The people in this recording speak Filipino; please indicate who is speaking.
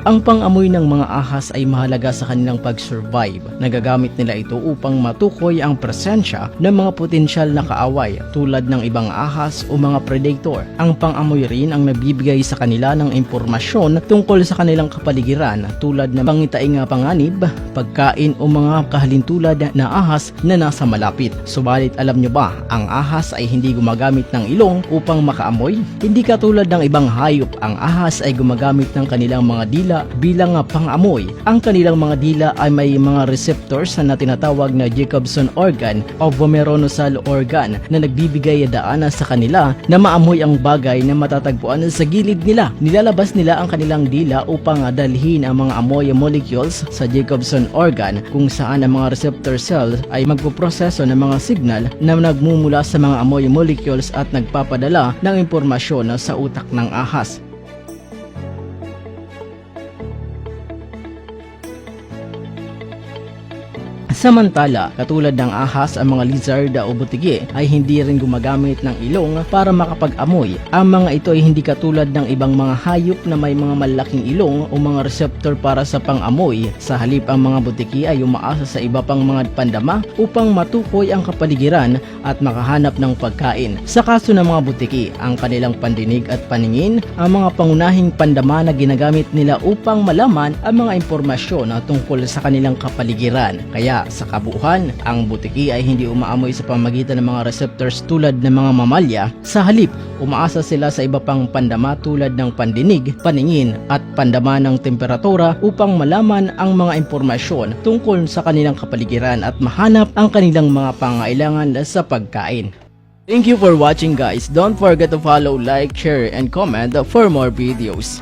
Speaker 1: Ang pang-amoy ng mga ahas ay mahalaga sa kanilang pag-survive. Nagagamit nila ito upang matukoy ang presensya ng mga potensyal na kaaway tulad ng ibang ahas o mga predator. Ang pang-amoy rin ang nagbibigay sa kanila ng impormasyon tungkol sa kanilang kapaligiran tulad ng pangitaing panganib, pagkain o mga kahalintulad na ahas na nasa malapit. Subalit alam nyo ba, ang ahas ay hindi gumagamit ng ilong upang makaamoy? Hindi katulad ng ibang hayop, ang ahas ay gumagamit ng kanilang mga dila bilang pang-amoy. Ang kanilang mga dila ay may mga receptors na tinatawag na Jacobson organ o vomeronasal organ na nagbibigay daan sa kanila na maamoy ang bagay na matatagpuan sa gilid nila. Nilalabas nila ang kanilang dila upang dalhin ang mga amoy molecules sa Jacobson organ kung saan ang mga receptor cells ay magpoproseso ng mga signal na nagmumula sa mga amoy molecules at nagpapadala ng impormasyon sa utak ng ahas. Samantala, katulad ng ahas, ang mga lizard o butigi ay hindi rin gumagamit ng ilong para makapag-amoy. Ang mga ito ay hindi katulad ng ibang mga hayop na may mga malaking ilong o mga receptor para sa pang-amoy. Sa halip, ang mga butiki ay umaasa sa iba pang mga pandama upang matukoy ang kapaligiran at makahanap ng pagkain. Sa kaso ng mga butiki, ang kanilang pandinig at paningin ang mga pangunahing pandama na ginagamit nila upang malaman ang mga impormasyon tungkol sa kanilang kapaligiran. Kaya sa kabuuan, ang butiki ay hindi umaamoy sa pamamagitan ng mga receptors tulad ng mga mamalya. Sa halip, umaasa sila sa iba pang pandama tulad ng pandinig, paningin at pandama ng temperatura upang malaman ang mga impormasyon tungkol sa kanilang kapaligiran at mahanap ang kanilang mga pangailangan sa pagkain. Thank you for watching guys. Don't forget to follow, like, share, and comment for more videos.